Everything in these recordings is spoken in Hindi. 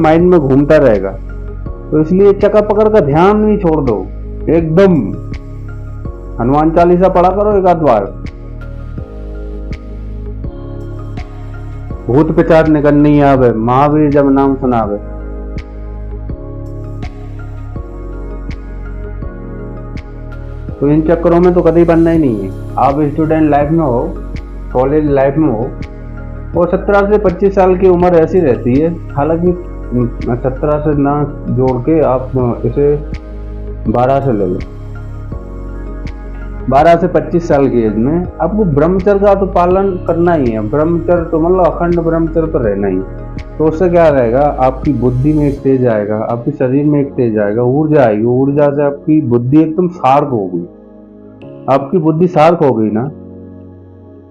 माइंड में घूमता रहेगा। तो इसलिए चक्कर पकड़ का ध्यान भी छोड़ दो एकदम। हनुमान चालीसा पढ़ा करो एक आध बार, भूत पिचार निकल नहीं आवे, महावीर जब नाम सुनावे। तो इन चक्करों में तो कभी बनना ही नहीं है। आप स्टूडेंट लाइफ में हो, कॉलेज लाइफ में हो, और 17 से 25 साल की उम्र ऐसी रहती है। हालांकि 17 से ना जोड़ के आप इसे 12 से ले लो। 12 से 25 साल की एज में आपको ब्रह्मचर्य का तो पालन करना ही है। ब्रह्मचर्य तो मतलब अखंड ब्रह्मचर्य पर रहना ही। तो उससे क्या रहेगा, आपकी बुद्धि में एक तेज आएगा, आपके शरीर में एक तेज आएगा, ऊर्जा आएगी। ऊर्जा से आपकी बुद्धि एकदम शार्प होगी। आपकी बुद्धि शार्प हो गई ना,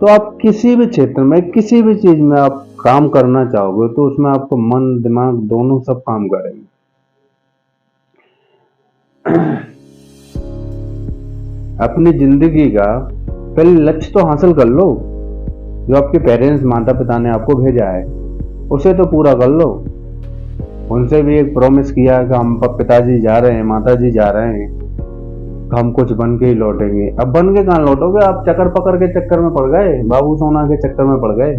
तो आप किसी भी क्षेत्र में, किसी भी चीज में आप काम करना चाहोगे तो उसमें आपको मन दिमाग दोनों सब काम करेंगे। अपनी जिंदगी का पहले लक्ष्य तो हासिल कर लो। जो आपके पेरेंट्स माता पिता ने आपको भेजा है उसे तो पूरा कर लो। उनसे भी एक प्रॉमिस किया कि हम पिताजी जा रहे हैं, माताजी जा रहे हैं, तो हम कुछ बन के ही लौटेंगे। अब बन के कहाँ लौटोगे, आप चक्कर पकड़ के चक्कर में पड़ गए, बाबू सोना के चक्कर में पड़ गए।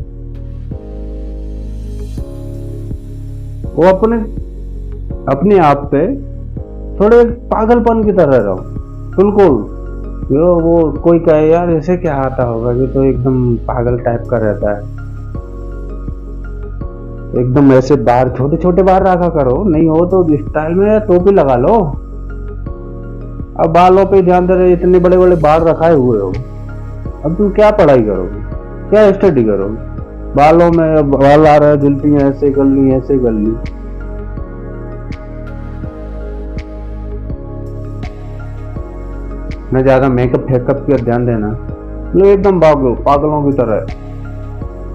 वो अपने आप पे थोड़े पागलपन की तरह रहो, बिल्कुल। वो कोई कहे यार ऐसे क्या आता होगा, ये तो एकदम पागल टाइप का रहता है, एकदम ऐसे बाल छोटे छोटे बाल रखा करो। नहीं हो तो स्टाइल में टोपी लगा लो। अब बालों पे ध्यान दे रहे, इतने बड़े बड़े बाल रखाए हुए हो, अब तुम क्या पढ़ाई करोगे, क्या स्टडी करोगे? बालों में बाल आ रहा है, जुल्फी ऐसे कर ली, ऐसे कर ली। न ज्यादा मेकअप फेकअप की ध्यान देना, लोग एकदम पागलों की तरह।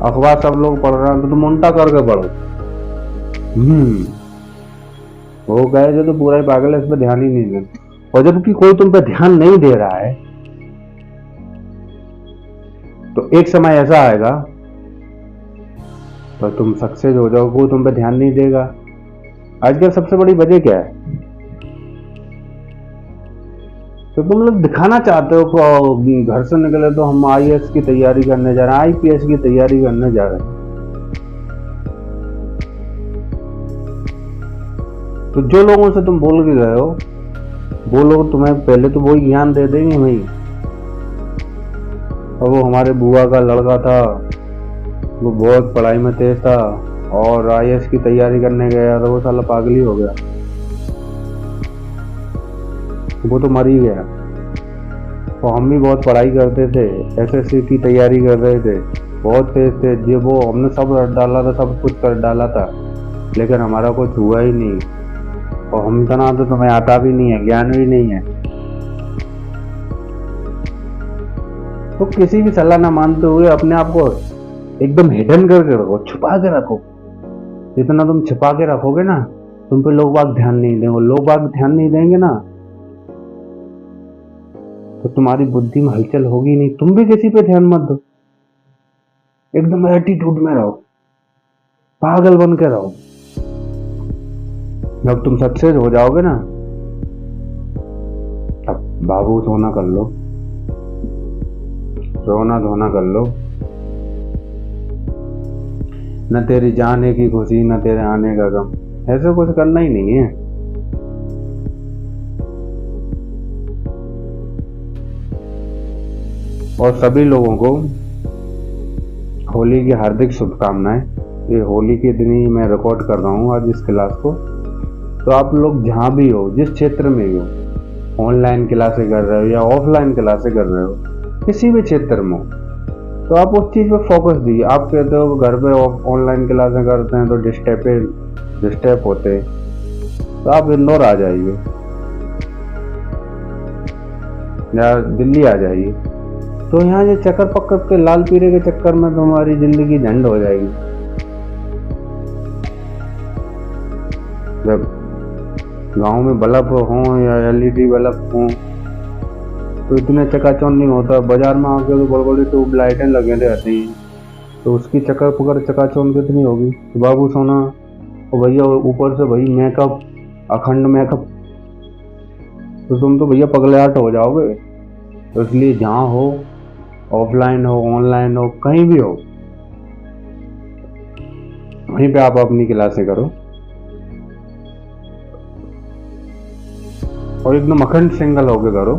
अखबार सब लोग पढ़ रहे हैं तो तुम उल्टा करके पढ़ो। वो कहे जो तो पूरा ही पागल है, इस पर ध्यान ही नहीं देना। और जबकि कोई तुम पे ध्यान नहीं दे रहा है तो एक समय ऐसा आएगा तो तुम सक्सेस हो जाओगे, कोई तुम पे ध्यान नहीं देगा। आजकल सबसे बड़ी वजह क्या है, तो तुम लोग दिखाना चाहते हो कि घर से निकले तो हम आईएएस की तैयारी करने जा रहे हैं, आईपीएस की तैयारी करने जा रहे हैं। तो जो लोगों से तुम बोल के गए हो वो लोग तुम्हें पहले तो वही ज्ञान दे देंगे भाई। और वो हमारे बुआ का लड़का था, वो बहुत पढ़ाई में तेज था और आईएएस की तैयारी करने गया तो वो साला पागल ही हो गया, वो तो मर ही गया। तो हम भी बहुत पढ़ाई करते थे, एसएससी की तैयारी कर रहे थे, बहुत तेज थे जी, वो हमने सब डाला था, सब कुछ कर डाला था, लेकिन हमारा कुछ हुआ ही नहीं। और हम तना तो तुम्हें आता भी नहीं है, ज्ञान भी नहीं है। तो किसी की सलाह ना मानते हुए अपने आप को एकदम हिडन करके रखो, छुपा के रखो। जितना तुम छुपा के रखोगे ना, तुम पे लोग बाग ध्यान नहीं देंगे। लोग बाग ध्यान नहीं देंगे ना तो तुम्हारी बुद्धि में हलचल होगी नहीं, तुम भी किसी पे ध्यान मत दो। एकदम एटीट्यूड में रहो, पागल बन के रहो। जब तुम सक्सेस हो जाओगे ना, तब बाबू सोना कर लो, रोना धोना कर लो। न तेरी जाने की खुशी, न तेरे आने का गम, ऐसे कुछ करना ही नहीं है। और सभी लोगों को होली की हार्दिक शुभकामनाएं। ये होली के दिन ही मैं रिकॉर्ड कर रहा हूँ आज इस क्लास को। तो आप लोग जहाँ भी हो, जिस क्षेत्र में हो, ऑनलाइन क्लासें कर रहे हो या ऑफलाइन क्लासें कर रहे हो, किसी भी क्षेत्र में हो, तो आप उस चीज़ पे फोकस दीजिए। आप कहते हो घर पे ऑनलाइन क्लासें करते हैं तो डिस्टर्ब होते हैं, तो आप इंदौर आ जाइए या दिल्ली आ जाइए। तो यहाँ ये चक्कर पक्कर के लाल पीरे के चक्कर में तुम्हारी जिंदगी झंड हो जाएगी। जब गांव में बल्ब हो या एलईडी बल्ब हो तो इतने चकाचौंध नहीं होता। बाजार में आके तो बड़ी बड़ी ट्यूब लाइटें लगे रहती हैं, तो उसकी चक्कर पकड़ चकाचौंध कितनी होगी। तो बाबू सोना और भैया ऊपर से भाई मेकअप, अखंड मेकअप, तो तुम तो भैया पगलाट हो जाओगे। तो इसलिए जहाँ हो, ऑफलाइन हो, ऑनलाइन हो, कहीं भी हो, वहीं पे आप अपनी क्लासें करो और एकदम अखंड सिंगल होके करो।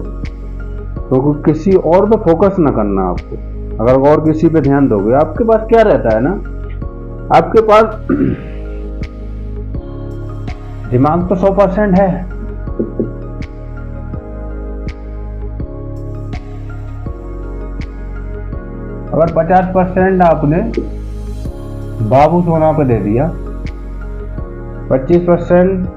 तो किसी और पे फोकस ना करना आपको। अगर और किसी पे ध्यान दोगे, आपके पास क्या रहता है ना, आपके पास दिमाग तो 100% है, अगर 50% आपने बाबू सोना पे दे दिया, 25%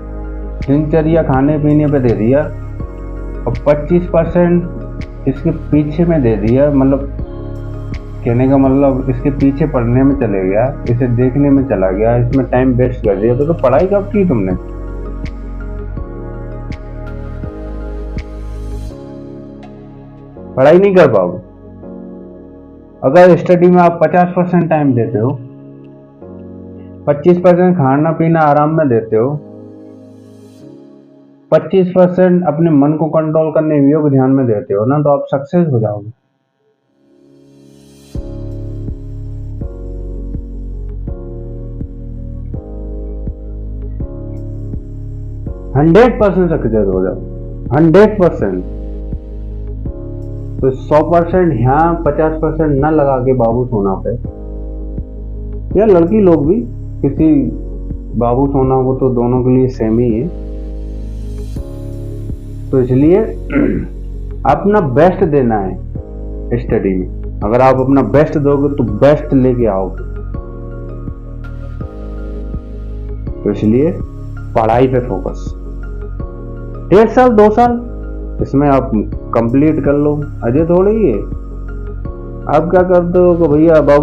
दिनचर्या खाने पीने पे दे दिया, और 25% इसके पीछे में दे दिया, मतलब कहने का मतलब इसके पीछे पढ़ने में चले गया, इसे देखने में चला गया, इसमें टाइम वेस्ट कर दिया, तो पढ़ाई कब की तुमने? पढ़ाई नहीं कर पाओगे। अगर स्टडी में आप 50% टाइम देते हो, 25% खाना पीना आराम में देते हो, 25% अपने मन को कंट्रोल करने योग ध्यान में देते हो ना, तो आप सक्सेस हो जाओगे। हंड्रेड परसेंट सक्सेस हो जाओ, 100%। तो 100% यहाँ 50% न लगा के बाबू सोना पे, या लड़की लोग भी किसी बाबू सोना को तो दोनों के लिए सेम ही है। तो इसलिए अपना बेस्ट देना है स्टडी में। अगर आप अपना बेस्ट दोगे तो बेस्ट लेके आओगे। तो इसलिए पढ़ाई पे फोकस, 1.5 साल 2 साल इसमें आप कंप्लीट कर लो, अजय थोड़ी है। आप क्या करते हो कि भैया बाबू